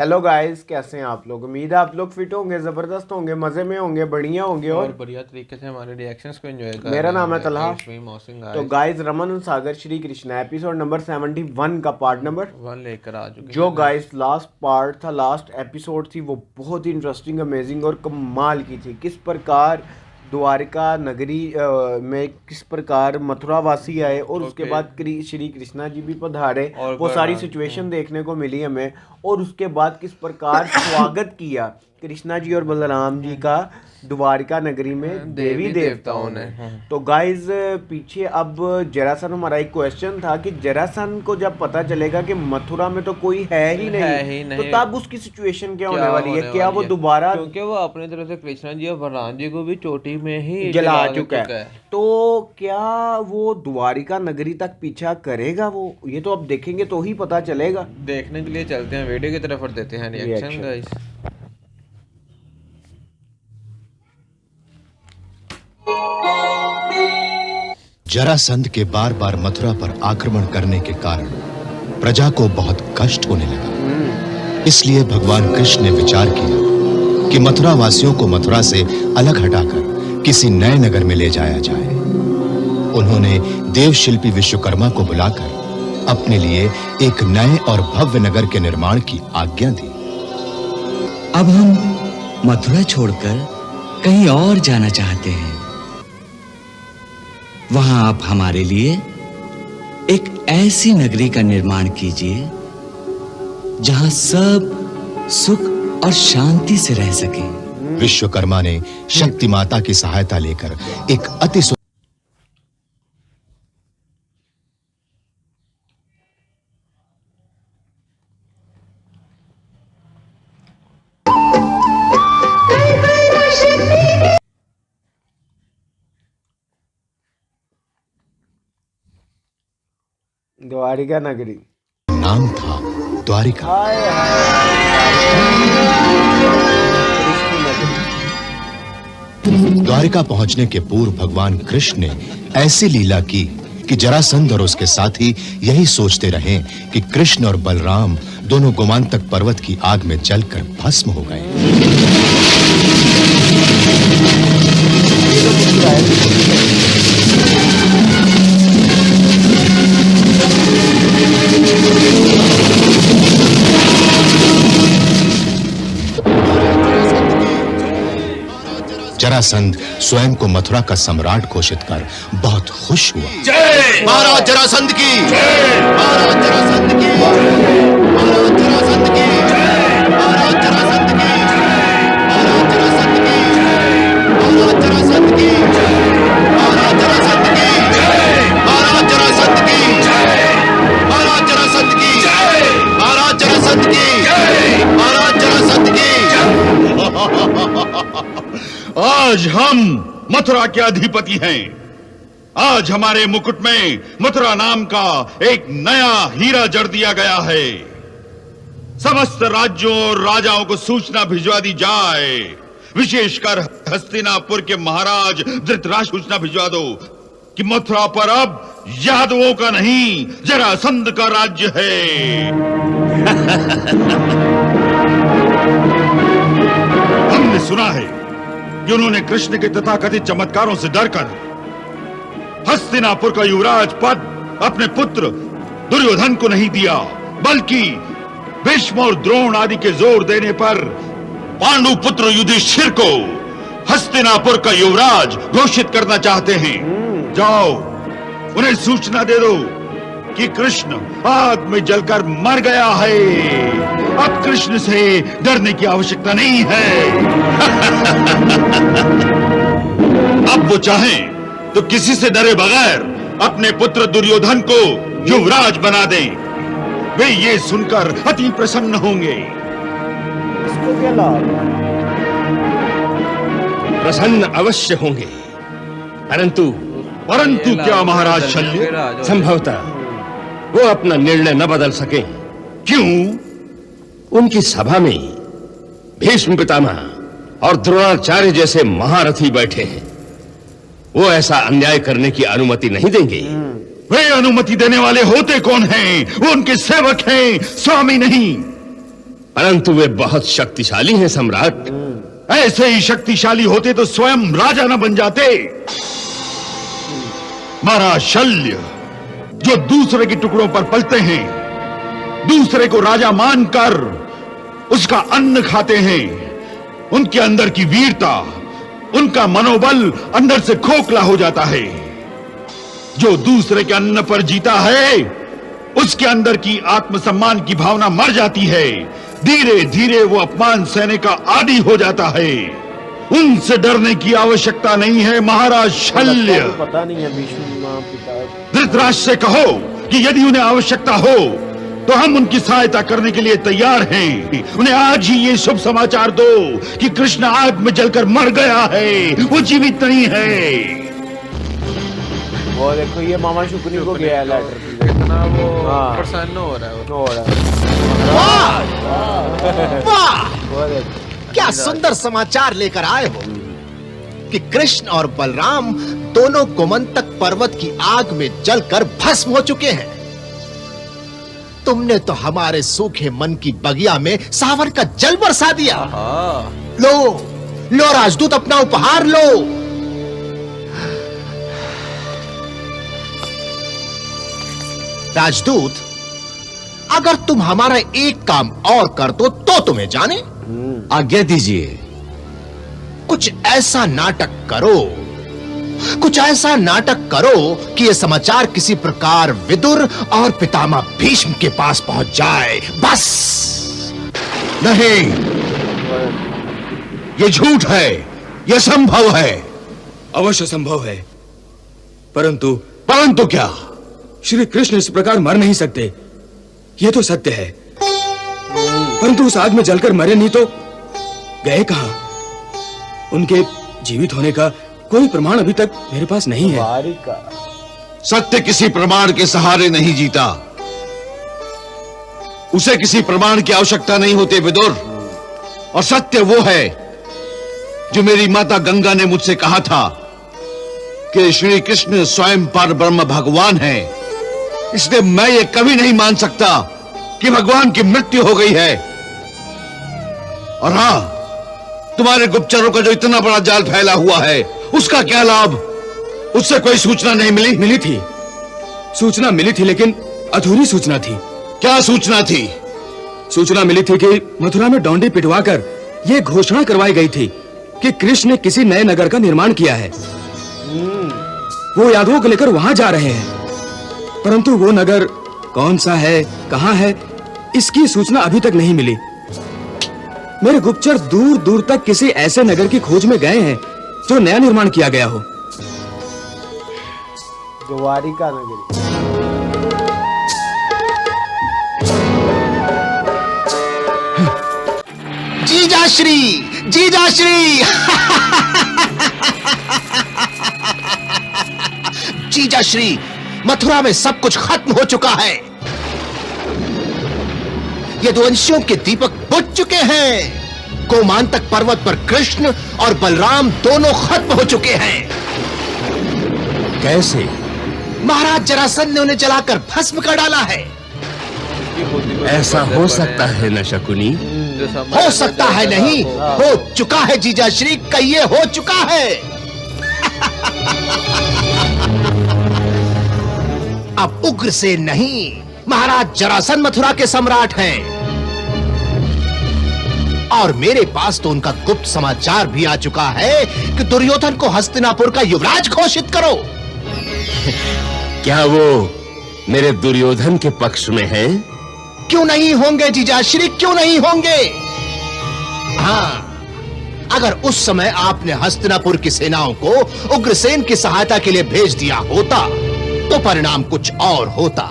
Hello guys, कैसे हैं आप लोग। उम्मीद है आप लोग फिट होंगे, ज़बरदस्त होंगे, मज़े में होंगे, बढ़िया होंगे और बढ़िया तरीके से हमारे रिएक्शंस को एंजॉय कर मेरा रहे नाम है हैं। तलहा। तो गाइस रमन और सागर श्री कृष्णा एपिसोड नंबर 71 का पार्ट नंबर 1 लेकर आ चुके जो हैं। गाइस लास्ट पार्ट था, लास्ट एपिसोड थी, वो बहुत ही इंटरेस्टिंग, अमेजिंग और कमाल की थी। किस प्रकार द्वारिका नगरी में किस प्रकार मथुरा वासी आए और उसके बाद श्री कृष्णा जी भी पधारे, और वो सारी सिचुएशन देखने को मिली हमें। और उसके बाद किस प्रकार स्वागत किया कृष्णा जी और बलराम जी का द्वारिका नगरी में देवी देवताओं ने। तो गाइज पीछे अब जरासंध, हमारा एक क्वेश्चन था कि जरासंध को जब पता चलेगा कि मथुरा में तो कोई है ही नहीं, तो तब उसकी सिचुएशन क्या होने वाली है। क्या वो दोबारा, क्योंकि वो अपने तरफ से कृष्णा जी और बलराम जी को भी चोटी में ही जला चुका है, तो क्या वो द्वारिका नगरी तक पीछा करेगा वो, ये तो अब देखेंगे तो ही पता चलेगा। देखने के लिए चलते हैं वीडियो की तरफ और देते हैं रिएक्शन गाइस। जरासंध के बार बार मथुरा पर आक्रमण करने के कारण प्रजा को बहुत कष्ट होने लगा। इसलिए भगवान कृष्ण ने विचार किया कि मथुरा वासियों को मथुरा से अलग हटाकर किसी नए नगर में ले जाया जाए। उन्होंने देव शिल्पी विश्वकर्मा को बुलाकर अपने लिए एक नए और भव्य नगर के निर्माण की आज्ञा दी। अब हम मथुरा छोड़कर कहीं और जाना चाहते हैं। वहां आप हमारे लिए एक ऐसी नगरी का निर्माण कीजिए जहां सब सुख और शांति से रह सके। विश्वकर्मा ने शक्ति माता की सहायता लेकर एक अति द्वारिका नगरी नाम था द्वारिका। द्वारिका पहुंचने के पूर्व भगवान कृष्ण ने ऐसी लीला की कि जरासंध और उसके साथी यही सोचते रहे कि कृष्ण और बलराम दोनों गोमांतक पर्वत की आग में जलकर भस्म हो गए। जरासंध स्वयं को मथुरा का सम्राट घोषित कर बहुत खुश हुआ। जय महाराज जरासंध की जय, महाराज जरासंध की जय, महाराज जरासंध की जय, महाराज जरासंध की जय, महाराज जरासंध की जय, महाराज जरासंध की जय, महाराज जरासंध की जय, महाराज जरासंध की जय, महाराज जरासंध की जय, महाराज जरासंध की जय, महाराज जरासंध की जय। आज हम मथुरा के अधिपति हैं। आज हमारे मुकुट में मथुरा नाम का एक नया हीरा जड़ दिया गया है। समस्त राज्यों और राजाओं को सूचना भिजवा दी जाए। विशेषकर हस्तिनापुर के महाराज धृतराष्ट्र सूचना भिजवा दो कि मथुरा पर अब यादवों का नहीं, जरासंध का राज्य है। हमने सुना है कि उन्होंने कृष्ण के तथाकथित चमत्कारों से डरकर हस्तिनापुर का युवराज पद अपने पुत्र दुर्योधन को नहीं दिया, बल्कि भीष्म और द्रोण आदि के जोर देने पर पांडु पुत्र युधिष्ठिर को हस्तिनापुर का युवराज घोषित करना चाहते हैं। जाओ उन्हें सूचना दे दो कि कृष्ण आग में जलकर मर गया है। अब कृष्ण से डरने की आवश्यकता नहीं है। अब वो चाहें तो किसी से डरे बगैर अपने पुत्र दुर्योधन को युवराज बना दें। वे ये सुनकर अति प्रसन्न होंगे। इसको क्या लाभ? प्रसन्न अवश्य होंगे, परंतु क्या महाराज शल्य? संभवतः वो अपना निर्णय न बदल सके। क्यों? उनकी सभा में भीष्म पितामह और द्रोणाचार्य जैसे महारथी बैठे हैं। वो ऐसा अन्याय करने की अनुमति नहीं देंगे। वे अनुमति देने वाले होते कौन हैं? वो उनके सेवक हैं, स्वामी नहीं। परंतु वे बहुत शक्तिशाली हैं सम्राट। ऐसे ही शक्तिशाली होते तो स्वयं राजा न बन जाते। महाराज शल्य जो दूसरे के टुकड़ों पर पलते हैं, दूसरे को राजा मानकर उसका अन्न खाते हैं, उनके अंदर की वीरता, उनका मनोबल अंदर से खोखला हो जाता है। जो दूसरे के अन्न पर जीता है, उसके अंदर की आत्मसम्मान की भावना मर जाती है। धीरे धीरे वो अपमान सहने का आदी हो जाता है। उनसे डरने की आवश्यकता नहीं है महाराज शल्य। पता नहीं है भीष्म पिता। धृतराष्ट्र से कहो कि यदि उन्हें आवश्यकता हो तो हम उनकी सहायता करने के लिए तैयार हैं। उन्हें आज ही ये शुभ समाचार दो कि कृष्ण आग में जलकर मर गया है, वो जीवित नहीं है। वो देखो ये मामा शुक्नी को गया लेटर। कितना वो हाँ। प्रसन्न हो रहा है वो। हो रहा है। वाह! वो देखो। क्या सुंदर समाचार लेकर आए हो कि कृष्ण और बलराम दोनों गोमंतक पर्वत की आग में जलकर भस्म हो चुके हैं। तुमने तो हमारे सूखे मन की बगिया में सावन का जल बरसा दिया। लो लो राजदूत, अपना उपहार लो। राजदूत, अगर तुम हमारा एक काम और कर दो तो तुम्हें जाने। आज्ञा दीजिए। कुछ ऐसा नाटक करो, कुछ ऐसा नाटक करो कि यह समाचार किसी प्रकार विदुर और पितामह भीष्म के पास पहुंच जाए, बस। नहीं, ये झूठ है, यह संभव है। अवश्य संभव है, परंतु परंतु क्या? श्री कृष्ण इस प्रकार मर नहीं सकते, यह तो सत्य है। परंतु उस आग में जलकर मरे नहीं तो गए कहां? उनके जीवित होने का कोई प्रमाण अभी तक मेरे पास नहीं है। द्वारिका। सत्य किसी प्रमाण के सहारे नहीं जीता। उसे किसी प्रमाण की आवश्यकता नहीं होती विदुर। और सत्य वो है जो मेरी माता गंगा ने मुझसे कहा था कि श्री कृष्ण स्वयं पर ब्रह्म भगवान है। इसलिए मैं ये कभी नहीं मान सकता कि भगवान की मृत्यु हो गई है। और हां, तुम्हारे गुप्तचरों का जो इतना बड़ा जाल फैला हुआ है, उसका क्या लाभ? उससे कोई सूचना नहीं मिली? मिली थी, सूचना मिली थी, लेकिन अधूरी सूचना थी। क्या सूचना थी? सूचना मिली थी कि मथुरा में डोंडी पिटवाकर यह घोषणा करवाई गई थी कि कृष्ण ने किसी नए नगर का निर्माण किया है। वो यादवों को लेकर वहां जा रहे हैं, परंतु वो नगर कौन सा है, कहां है, इसकी सूचना अभी तक नहीं मिली। मेरे गुप्तचर दूर दूर तक किसी ऐसे नगर की खोज में गए हैं जो नया निर्माण किया गया हो। द्वारिका नगरी। जीजाश्री, जीजाश्री, जीजाश्री, मथुरा में सब कुछ खत्म हो चुका है। यदुवंशियों के दीपक बुझ चुके हैं। गोमांतक पर्वत पर कृष्ण और बलराम दोनों खत्म हो चुके हैं। कैसे? महाराज जरासंध ने उन्हें जलाकर भस्म कर डाला है। ऐसा हो सकता है न शकुनी? हो सकता है नहीं, हो चुका है जीजाश्री, कहिए हो चुका है। अब उग्रसेन नहीं, महाराज जरासंध मथुरा के सम्राट हैं। और मेरे पास तो उनका गुप्त समाचार भी आ चुका है कि दुर्योधन को हस्तिनापुर का युवराज घोषित करो। क्या वो मेरे दुर्योधन के पक्ष में है? क्यों नहीं होंगे जीजाश्री, क्यों नहीं होंगे? हाँ, अगर उस समय आपने हस्तिनापुर की सेनाओं को उग्रसेन की सहायता के लिए भेज दिया होता तो परिणाम कुछ और होता,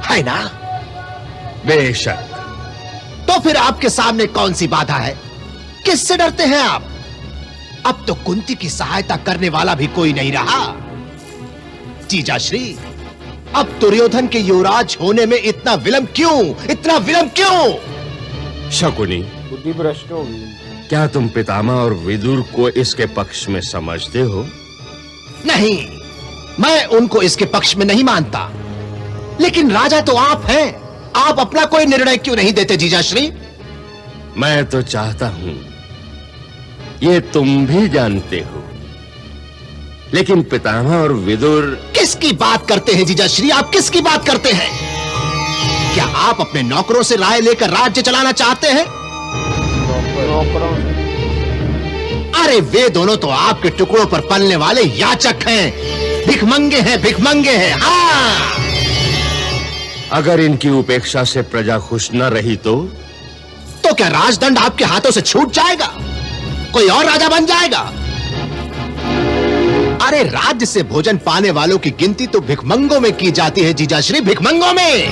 है ना? बेशक। तो फिर आपके सामने कौन सी बाधा है? किससे डरते हैं आप? अब तो कुंती की सहायता करने वाला भी कोई नहीं रहा। जीजाश्री, अब दुर्योधन के युवराज होने में इतना विलंब क्यों? इतना विलंब क्यों? शकुनी, बुद्धि भ्रष्ट होगी। क्या तुम पितामह और विदुर को इसके पक्ष में समझते हो? नहीं, मैं उनको इसके पक्ष में नहीं मानता। लेकिन राजा तो आप हैं। आप अपना कोई निर्णय क्यों नहीं देते जीजाश्री? मैं तो चाहता हूं, ये तुम भी जानते हो, लेकिन पितामह और विदुर। किसकी बात करते हैं जीजाश्री, आप किसकी बात करते हैं? क्या आप अपने नौकरों से राय लेकर राज्य चलाना चाहते हैं? नौकरों से? अरे वे दोनों तो आपके टुकड़ों पर पलने वाले याचक हैं, भिखमंगे हैं, भिखमंगे हैं। हाँ, अगर इनकी उपेक्षा से प्रजा खुश न रही तो क्या राजदंड आपके हाथों से छूट जाएगा? कोई और राजा बन जाएगा? अरे राज्य से भोजन पाने वालों की गिनती तो भिखमंगों में की जाती है जीजाश्री, भिखमंगों में।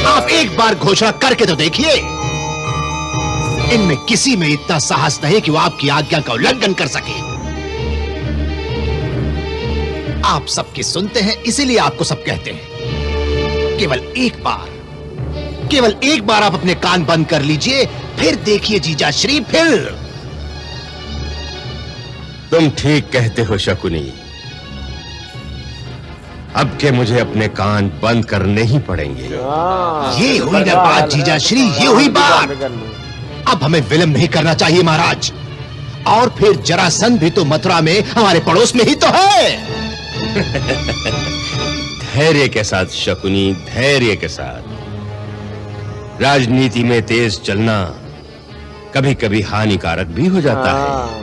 आप एक बार घोषणा करके तो देखिए। इनमें किसी में इतना साहस नहीं कि वो आपकी आज्ञा का उल्लंघन कर सके। आप सबकी सुनते हैं, इसीलिए आपको सब कहते हैं। केवल एक बार आप अपने कान बंद कर लीजिए, फिर देखिए जीजाश्री, फिर। तुम ठीक कहते हो शकुनी। अब के मुझे अपने कान बंद करने ही पड़ेंगे। ये हुई ना बात जीजाश्री, ये हुई बात। अब हमें विलंब नहीं करना चाहिए महाराज। और फिर जरासंध भी तो मथुरा में हमारे पड़ोस में ही तो है। धैर्य के साथ शकुनी, धैर्य के साथ। राजनीति में तेज चलना कभी कभी हानिकारक भी हो जाता है।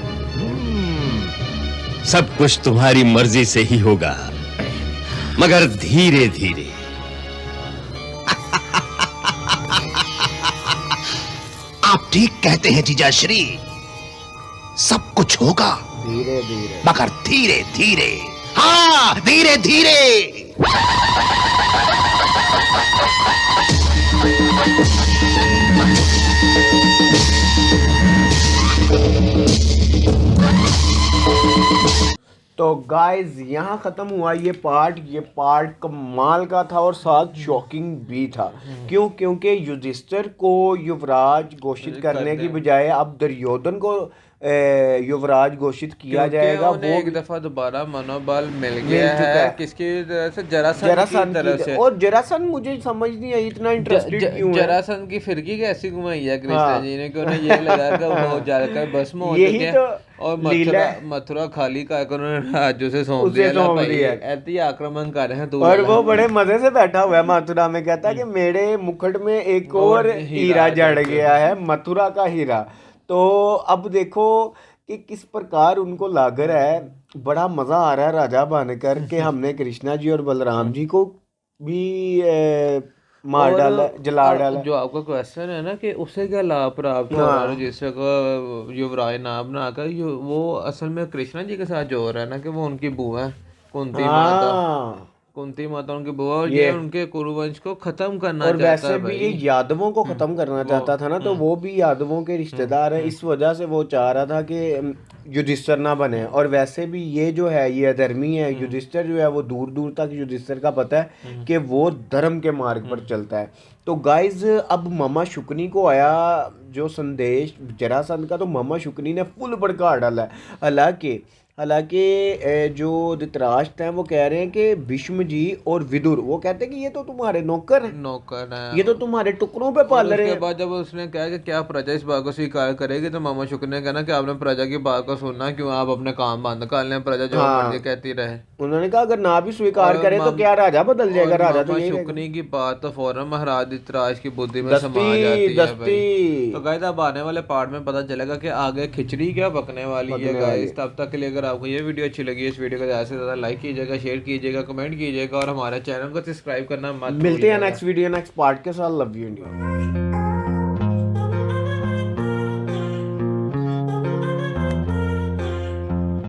सब कुछ तुम्हारी मर्जी से ही होगा, मगर धीरे धीरे। आप ठीक कहते हैं जीजाश्री, सब कुछ होगा धीरे धीरे, मगर धीरे धीरे। हाँ, धीरे धीरे। तो गाइस यहाँ ख़त्म हुआ ये पार्ट कमाल का था और साथ शॉकिंग भी था। क्यों? क्योंकि युधिष्ठिर को युवराज घोषित करने की बजाय अब दुर्योधन को युवराज घोषित किया जाएगा। वो एक दफा दोबारा मनोबल मिल गया है। किसकी तरफ से? जरासंध की तरफ से। और जरासंध मुझे समझ नहीं आई इतना इंटरेस्टेड क्यों है। जरासंध की फिरकी कैसी घुमाई है कृष्ण जी ने कि उन्हें ये लगा कि वो जाकर भस्म हो चुके हैं और मथुरा खाली का उन्होंने राज्यों से सौंप दिया। ऐसे ही आक्रमण कर रहे हैं। और वो बड़े मजे से बैठा हुआ है मथुरा में, कहता है कि मेरे मुकुट में एक और हीरा जड़ गया है, मथुरा का हीरा। तो अब देखो कि किस प्रकार उनको लागर है। बड़ा मज़ा आ रहा है राजा बनकर के हमने कृष्णा जी और बलराम जी को भी मार डाला, जला डाला। जो आपका क्वेश्चन है ना कि उसे क्या लाभ प्राप्त हो रहा है जिससे को युवराज नाम बनाकर, वो असल में कृष्णा जी के साथ जो हो रहा है ना कि वो उनकी बुआ है कुंती माता उनकी बुआ, और ये उनके कुरुवंश को खत्म करना चाहता है। और वैसे भी ये यादवों को खत्म करना चाहता था ना, तो वो भी यादवों के रिश्तेदार है, इस वजह से वो चाह रहा था कि युधिष्ठिर ना बने। और वैसे भी ये जो है ये अधर्मी है। युधिष्ठिर जो है वो दूर दूर तक युधिष्ठिर का पता है कि वो धर्म के मार्ग पर चलता है। तो गाइज अब मामा शुकनी को आया जो संदेश जरासंध का, तो मामा शुकनी ने फुल भड़का डाला है। हालांकि जो धृतराष्ट्र हैं वो कह रहे हैं कि भीष्म जी और विदुर वो कहते हैं कि ये तो तुम्हारे नौकर हैं, ये तो तुम्हारे टुकड़ों पे पाल रहे हैं। उसके बाद जब उसने कहा कि क्या प्रजा इस बात को स्वीकार करेगी, तो मामा शुक्र ने कहा कि आपने प्रजा की बात को सुनना, क्यों आप अपने काम बंद कर लें, प्रजा जो मर्जी कहती रहे। उन्होंने कहा अगर ना भी स्वीकार करे तो क्या राजा बदल जाएगा? राजा तो शुक्नी की बात तो फौरन महाराज धृतराष्ट्र की बुद्धि में समा जाती है। तो गाइस अब आने वाले पार्ट में पता चलेगा कि आगे खिचड़ी क्या पकने वाली है गाइस। तब तक के लिए अगर आपको ये वीडियो अच्छी लगी, इस वीडियो को ज़्यादा से ज़्यादा लाइक कीजिएगा, शेयर कीजिएगा, कमेंट कीजिएगा और हमारे चैनल को सब्सक्राइब करना मत भूलिएगा। मिलते हैं नेक्स्ट वीडियो नेक्स्ट पार्ट के साथ। Love you India.